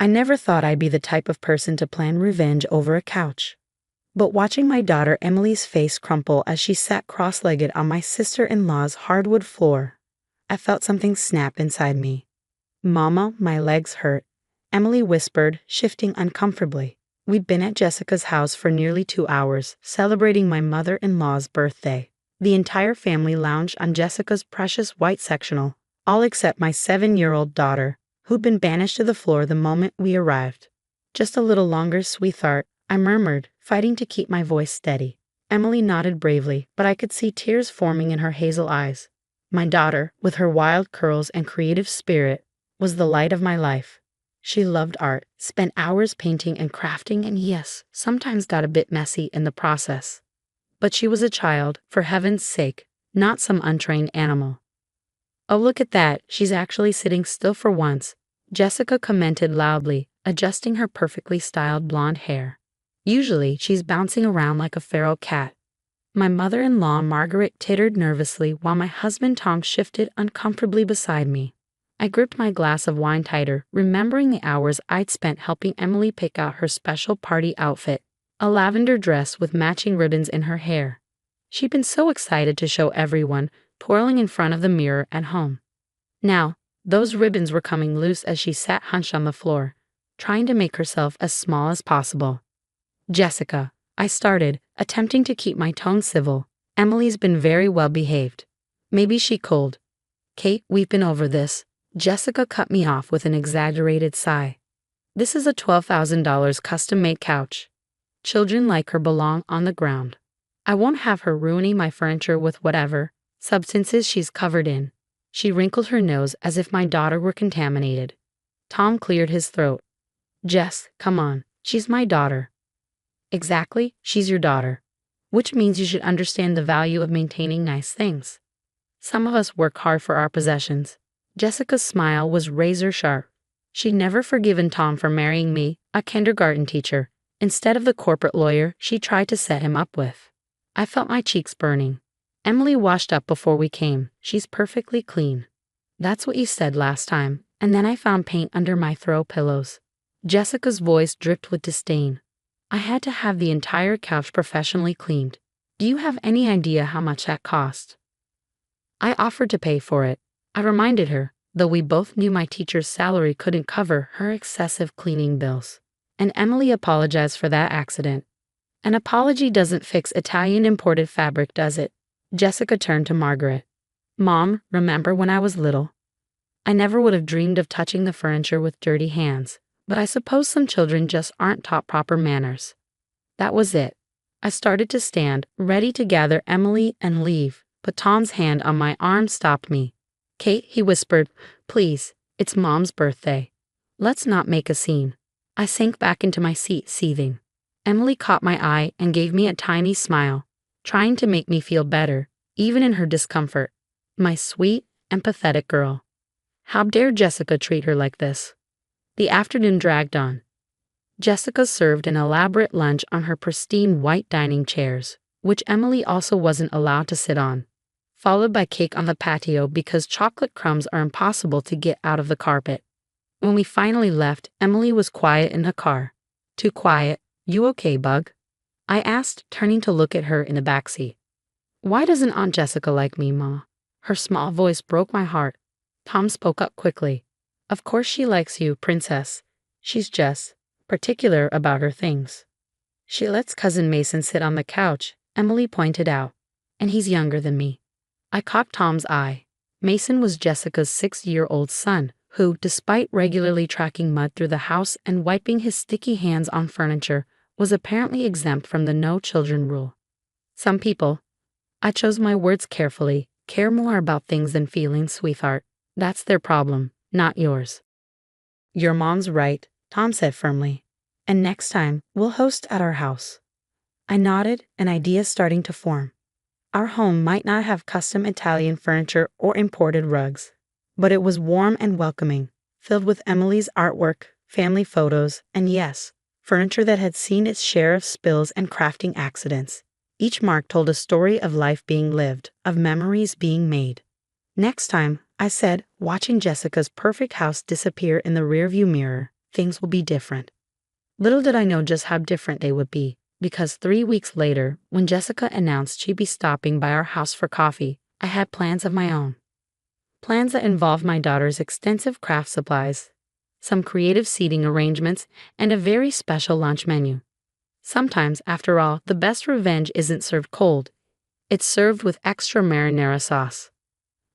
I never thought I'd be the type of person to plan revenge over a couch. But watching my daughter Emily's face crumple as she sat cross-legged on my sister-in-law's hardwood floor, I felt something snap inside me. "Mama, my legs hurt," Emily whispered, shifting uncomfortably. We'd been at Jessica's house for nearly 2 hours, celebrating my mother-in-law's birthday. The entire family lounged on Jessica's precious white sectional, all except my 7-year-old daughter, who'd been banished to the floor the moment we arrived. "Just a little longer, sweetheart," I murmured, fighting to keep my voice steady. Emily nodded bravely, but I could see tears forming in her hazel eyes. My daughter, with her wild curls and creative spirit, was the light of my life. She loved art, spent hours painting and crafting, and yes, sometimes got a bit messy in the process. But she was a child, for heaven's sake, not some untrained animal. "Oh, look at that, she's actually sitting still for once," Jessica commented loudly, adjusting her perfectly styled blonde hair. "Usually, she's bouncing around like a feral cat." My mother-in-law Margaret tittered nervously while my husband Tom shifted uncomfortably beside me. I gripped my glass of wine tighter, remembering the hours I'd spent helping Emily pick out her special party outfit, a lavender dress with matching ribbons in her hair. She'd been so excited to show everyone, twirling in front of the mirror at home. Now, those ribbons were coming loose as she sat hunched on the floor, trying to make herself as small as possible. "Jessica," I started, attempting to keep my tone civil. "Emily's been very well behaved. Maybe she cold." "Kate, we've been over this." Jessica cut me off with an exaggerated sigh. "This is a $12,000 custom-made couch. Children like her belong on the ground. I won't have her ruining my furniture with whatever substances she's covered in." She wrinkled her nose as if my daughter were contaminated. Tom cleared his throat. "Jess, come on, she's my daughter." "Exactly, she's your daughter. Which means you should understand the value of maintaining nice things. Some of us work hard for our possessions." Jessica's smile was razor sharp. She'd never forgiven Tom for marrying me, a kindergarten teacher, instead of the corporate lawyer she tried to set him up with. I felt my cheeks burning. "Emily washed up before we came. She's perfectly clean." "That's what you said last time, and then I found paint under my throw pillows." Jessica's voice dripped with disdain. "I had to have the entire couch professionally cleaned. Do you have any idea how much that cost?" I offered to pay for it. I reminded her, though we both knew my teacher's salary couldn't cover her excessive cleaning bills. And Emily apologized for that accident. "An apology doesn't fix Italian imported fabric, does it?" Jessica turned to Margaret. "Mom, remember when I was little? I never would have dreamed of touching the furniture with dirty hands, but I suppose some children just aren't taught proper manners." That was it. I started to stand, ready to gather Emily and leave, but Tom's hand on my arm stopped me. "Kate," he whispered, "please, it's Mom's birthday. Let's not make a scene." I sank back into my seat, seething. Emily caught my eye and gave me a tiny smile, trying to make me feel better, even in her discomfort. My sweet, empathetic girl. How dare Jessica treat her like this? The afternoon dragged on. Jessica served an elaborate lunch on her pristine white dining chairs, which Emily also wasn't allowed to sit on, followed by cake on the patio because chocolate crumbs are impossible to get out of the carpet. When we finally left, Emily was quiet in the car. "Too quiet. You okay, bug?" I asked, turning to look at her in the backseat. "Why doesn't Aunt Jessica like me, Ma?" Her small voice broke my heart. Tom spoke up quickly. "Of course she likes you, Princess. She's just particular about her things. She lets Cousin Mason sit on the couch," Emily pointed out, "and he's younger than me." I caught Tom's eye. Mason was Jessica's 6-year-old son, who, despite regularly tracking mud through the house and wiping his sticky hands on furniture, was apparently exempt from the no children rule. Some people, I chose my words carefully, care more about things than feelings, sweetheart. That's their problem, not yours. "Your mom's right," Tom said firmly. "And next time, we'll host at our house." I nodded, an idea starting to form. Our home might not have custom Italian furniture or imported rugs, but it was warm and welcoming, filled with Emily's artwork, family photos, and yes, furniture that had seen its share of spills and crafting accidents. Each mark told a story of life being lived, of memories being made. "Next time," I said, watching Jessica's perfect house disappear in the rearview mirror, things will be different. Little did I know just how different they would be, because 3 weeks later, when Jessica announced she'd be stopping by our house for coffee, I had plans of my own. Plans that involved my daughter's extensive craft supplies, some creative seating arrangements, and a very special lunch menu. Sometimes, after all, the best revenge isn't served cold. It's served with extra marinara sauce.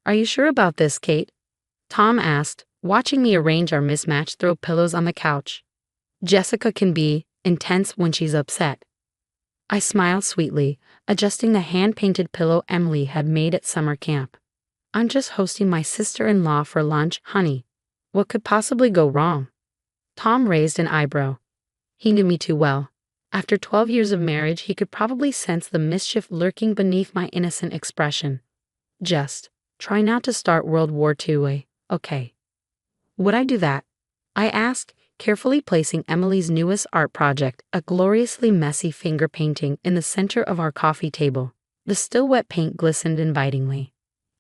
"Are you sure about this, Kate?" Tom asked, watching me arrange our mismatched throw pillows on the couch. "Jessica can be intense when she's upset." I smiled sweetly, adjusting the hand-painted pillow Emily had made at summer camp. "I'm just hosting my sister-in-law for lunch, honey. What could possibly go wrong?" Tom raised an eyebrow. He knew me too well. After 12 years of marriage, he could probably sense the mischief lurking beneath my innocent expression. "Just try not to start World War II, okay?" "Would I do that?" I asked, carefully placing Emily's newest art project, a gloriously messy finger painting, in the center of our coffee table. The still wet paint glistened invitingly.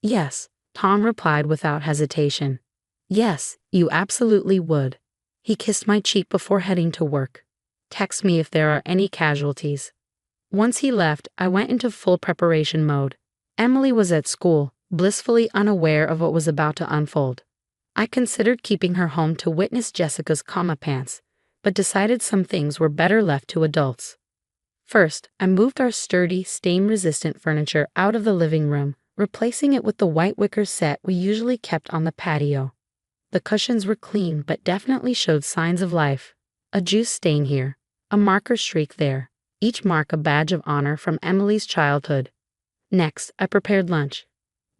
"Yes," Tom replied without hesitation. "Yes, you absolutely would." He kissed my cheek before heading to work. "Text me if there are any casualties." Once he left, I went into full preparation mode. Emily was at school, blissfully unaware of what was about to unfold. I considered keeping her home to witness Jessica's coma pants, but decided some things were better left to adults. First, I moved our sturdy, stain-resistant furniture out of the living room, replacing it with the white wicker set we usually kept on the patio. The cushions were clean but definitely showed signs of life. A juice stain here, a marker streak there, each mark a badge of honor from Emily's childhood. Next, I prepared lunch.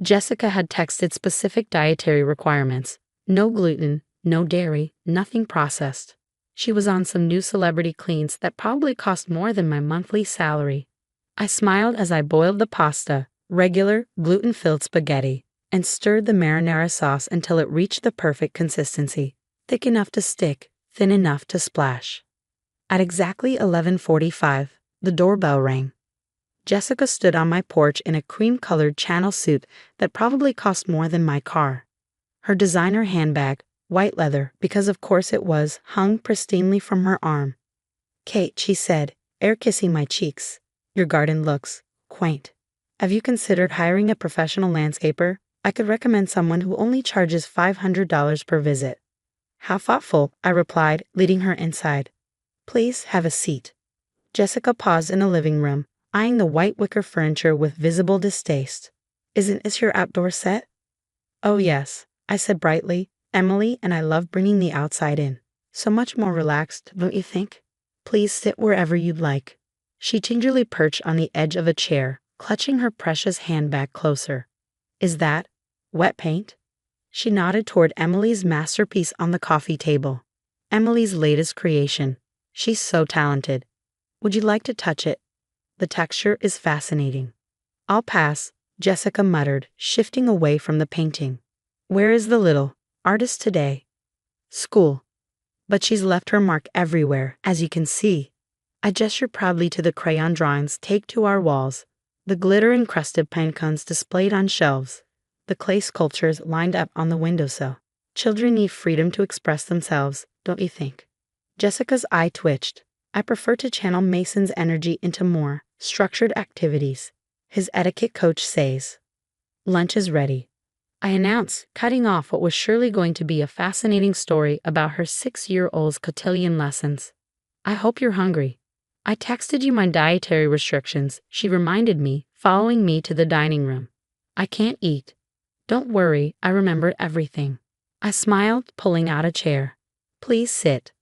Jessica had texted specific dietary requirements. No gluten, no dairy, nothing processed. She was on some new celebrity cleans that probably cost more than my monthly salary. I smiled as I boiled the pasta, regular, gluten-filled spaghetti, and stirred the marinara sauce until it reached the perfect consistency. Thick enough to stick, thin enough to splash. At exactly 11:45, the doorbell rang. Jessica stood on my porch in a cream-colored Channel suit that probably cost more than my car. Her designer handbag, white leather, because of course it was, hung pristinely from her arm. "Kate," she said, air-kissing my cheeks, "your garden looks quaint. Have you considered hiring a professional landscaper? I could recommend someone who only charges $500 per visit." "How thoughtful," I replied, leading her inside. "Please have a seat." Jessica paused in the living room, eyeing the white wicker furniture with visible distaste. "Isn't this your outdoor set?" "Oh yes," I said brightly. "Emily and I love bringing the outside in. So much more relaxed, don't you think? Please sit wherever you'd like." She gingerly perched on the edge of a chair, clutching her precious handbag closer. "Is that wet paint?" She nodded toward Emily's masterpiece on the coffee table. Emily's latest creation. She's so talented. "Would you like to touch it? The texture is fascinating." "I'll pass," Jessica muttered, shifting away from the painting. "Where is the little artist today?" "School. But she's left her mark everywhere, as you can see." I gestured proudly to the crayon drawings taped to our walls, the glitter-encrusted pine cones displayed on shelves, the clay sculptures lined up on the windowsill. Children need freedom to express themselves, don't you think? Jessica's eye twitched. "I prefer to channel Mason's energy into more structured activities. His etiquette coach says." "Lunch is ready," I announced, cutting off what was surely going to be a fascinating story about her 6-year-old's cotillion lessons. "I hope you're hungry." "I texted you my dietary restrictions," she reminded me, following me to the dining room. "I can't eat." "Don't worry, I remembered everything." I smiled, pulling out a chair. "Please sit."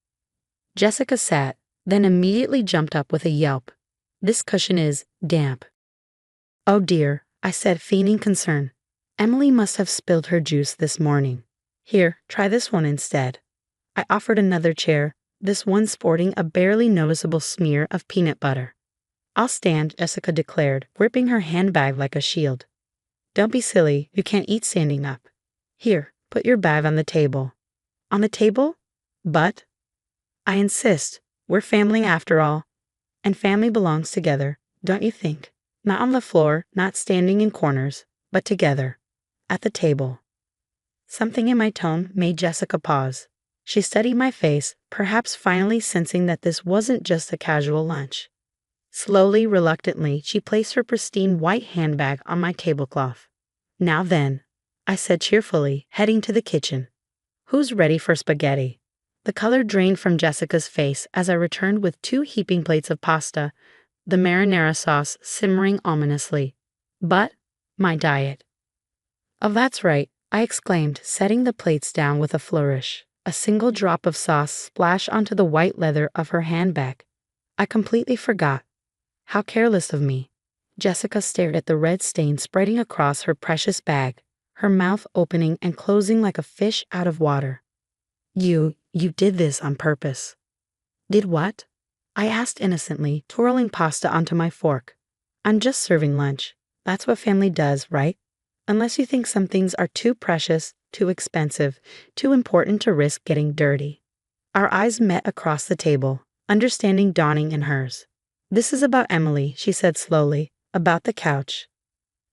Jessica sat, then immediately jumped up with a yelp. "This cushion is damp." "Oh dear," I said, feigning concern. "Emily must have spilled her juice this morning. Here, try this one instead." I offered another chair, this one sporting a barely noticeable smear of peanut butter. "I'll stand," Jessica declared, gripping her handbag like a shield. "Don't be silly, you can't eat standing up. Here, put your bag on the table." "On the table? But—" "I insist. We're family after all. And family belongs together, don't you think? Not on the floor, not standing in corners, but together. At the table." Something in my tone made Jessica pause. She studied my face, perhaps finally sensing that this wasn't just a casual lunch. Slowly, reluctantly, she placed her pristine white handbag on my tablecloth. "Now then," I said cheerfully, heading to the kitchen. "Who's ready for spaghetti?" The color drained from Jessica's face as I returned with 2 heaping plates of pasta, the marinara sauce simmering ominously. "But my diet." "Oh, that's right," I exclaimed, setting the plates down with a flourish. A single drop of sauce splashed onto the white leather of her handbag. "I completely forgot." "How careless of me." Jessica stared at the red stain spreading across her precious bag, her mouth opening and closing like a fish out of water. You did this on purpose." "Did what?" I asked innocently, twirling pasta onto my fork. "I'm just serving lunch. That's what family does, right? Unless you think some things are too precious, too expensive, too important to risk getting dirty." Our eyes met across the table, understanding dawning in hers. "This is about Emily," she said slowly, "about the couch."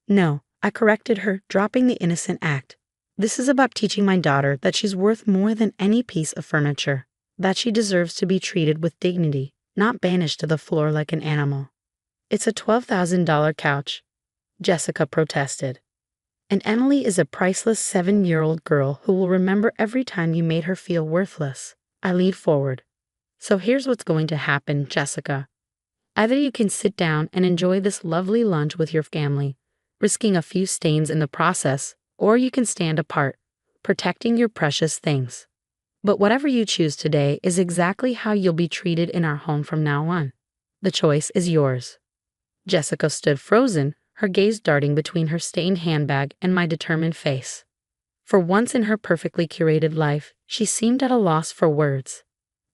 "No," I corrected her, dropping the innocent act. "This is about teaching my daughter that she's worth more than any piece of furniture, that she deserves to be treated with dignity, not banished to the floor like an animal." "It's a $12,000 couch," Jessica protested. "And Emily is a priceless 7-year-old girl who will remember every time you made her feel worthless." I leaned forward. "So here's what's going to happen, Jessica. Either you can sit down and enjoy this lovely lunch with your family, risking a few stains in the process, or you can stand apart, protecting your precious things. But whatever you choose today is exactly how you'll be treated in our home from now on. The choice is yours." Jessica stood frozen, her gaze darting between her stained handbag and my determined face. For once in her perfectly curated life, she seemed at a loss for words.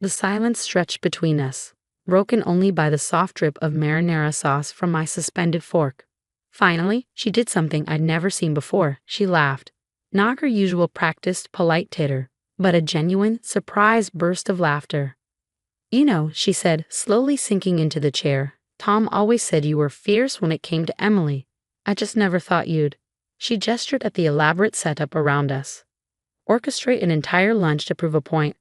The silence stretched between us, broken only by the soft drip of marinara sauce from my suspended fork. Finally, she did something I'd never seen before. She laughed. Not her usual practiced, polite titter, but a genuine, surprised burst of laughter. "You know," she said, slowly sinking into the chair, "Tom always said you were fierce when it came to Emily. I just never thought you'd—" She gestured at the elaborate setup around us. "Orchestrate an entire lunch to prove a point,"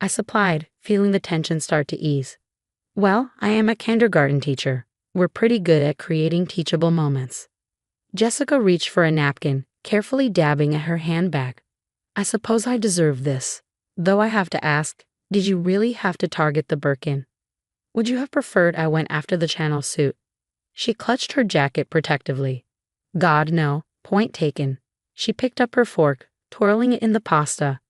I supplied, feeling the tension start to ease. "Well, I am a kindergarten teacher. We're pretty good at creating teachable moments." Jessica reached for a napkin, carefully dabbing at her handbag. "I suppose I deserve this. Though I have to ask, did you really have to target the Birkin? Would you have preferred I went after the Channel suit?" She clutched her jacket protectively. "God, no. Point taken." She picked up her fork, twirling it in the pasta.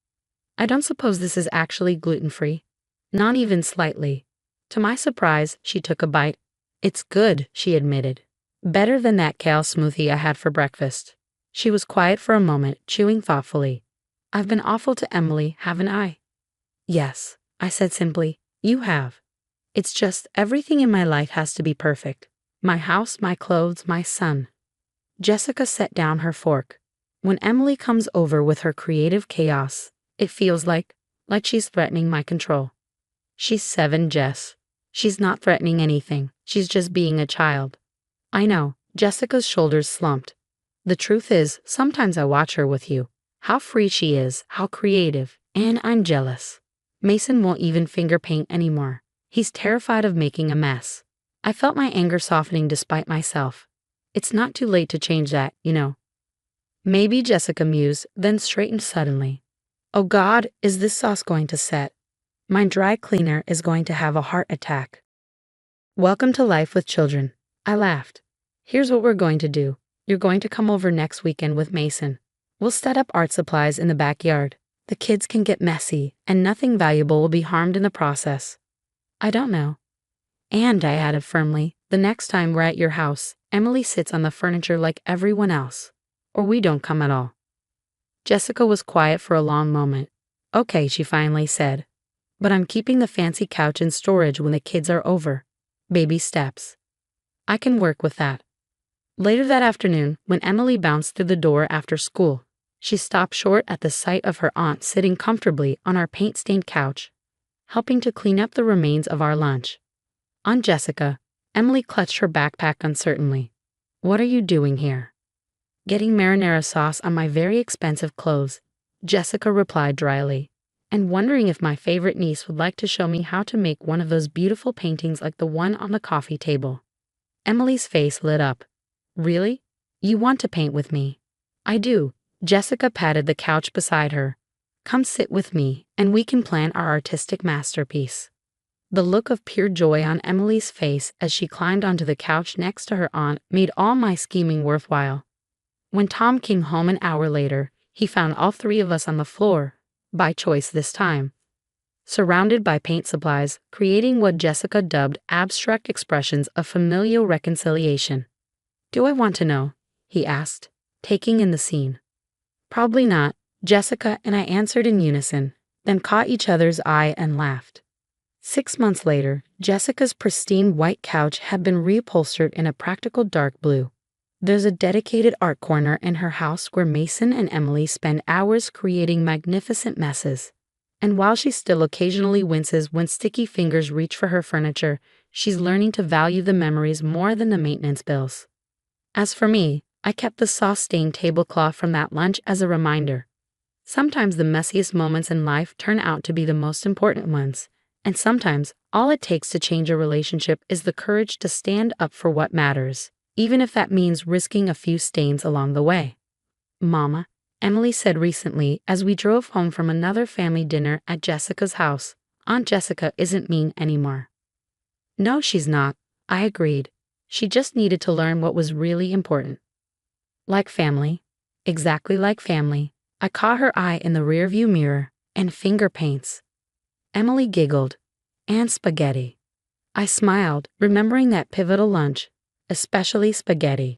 "I don't suppose this is actually gluten-free?" "Not even slightly." To my surprise, she took a bite. "It's good," she admitted. "Better than that kale smoothie I had for breakfast." She was quiet for a moment, chewing thoughtfully. "I've been awful to Emily, haven't I?" "Yes," I said simply. "You have. It's just everything in my life has to be perfect. My house, my clothes, my son." Jessica set down her fork. "When Emily comes over with her creative chaos, it feels like she's threatening my control." "She's 7, Jess. She's not threatening anything. She's just being a child." "I know." Jessica's shoulders slumped. "The truth is, sometimes I watch her with you. How free she is, how creative, and I'm jealous. Mason won't even finger paint anymore. He's terrified of making a mess." I felt my anger softening despite myself. "It's not too late to change that, you know." "Maybe," Jessica mused, then straightened suddenly. "Oh God, is this sauce going to set? My dry cleaner is going to have a heart attack." "Welcome to life with children," I laughed. "Here's what we're going to do. You're going to come over next weekend with Mason. We'll set up art supplies in the backyard. The kids can get messy, and nothing valuable will be harmed in the process." "I don't know." "And," I added firmly, "the next time we're at your house, Emily sits on the furniture like everyone else. Or we don't come at all." Jessica was quiet for a long moment. "Okay," she finally said. "But I'm keeping the fancy couch in storage when the kids are over. Baby steps." "I can work with that." Later that afternoon, when Emily bounced through the door after school, she stopped short at the sight of her aunt sitting comfortably on our paint-stained couch, helping to clean up the remains of our lunch. "Aunt Jessica," Emily clutched her backpack uncertainly. "What are you doing here?" "Getting marinara sauce on my very expensive clothes," Jessica replied dryly. and wondering if my favorite niece would like to show me how to make one of those beautiful paintings like the one on the coffee table. Emily's face lit up. Really? You want to paint with me? I do. Jessica patted the couch beside her. Come sit with me, and we can plan our artistic masterpiece. The look of pure joy on Emily's face as she climbed onto the couch next to her aunt made all my scheming worthwhile. When Tom came home an hour later, he found all three of us on the floor, by choice this time, surrounded by paint supplies, creating what Jessica dubbed abstract expressions of familial reconciliation. Do I want to know? He asked, taking in the scene. Probably not, Jessica and I answered in unison, then caught each other's eye and laughed. 6 months later, Jessica's pristine white couch had been reupholstered in a practical dark blue. There's a dedicated art corner in her house where Mason and Emily spend hours creating magnificent messes. And while she still occasionally winces when sticky fingers reach for her furniture, she's learning to value the memories more than the maintenance bills. As for me, I kept the sauce-stained tablecloth from that lunch as a reminder. Sometimes the messiest moments in life turn out to be the most important ones. And sometimes, all it takes to change a relationship is the courage to stand up for what matters, even if that means risking a few stains along the way. Mama, Emily said recently as we drove home from another family dinner at Jessica's house, Aunt Jessica isn't mean anymore. No, she's not, I agreed. She just needed to learn what was really important. Like family. Exactly like family. I caught her eye in the rearview mirror, and finger paints. Emily giggled. And spaghetti. I smiled, remembering that pivotal lunch, especially spaghetti.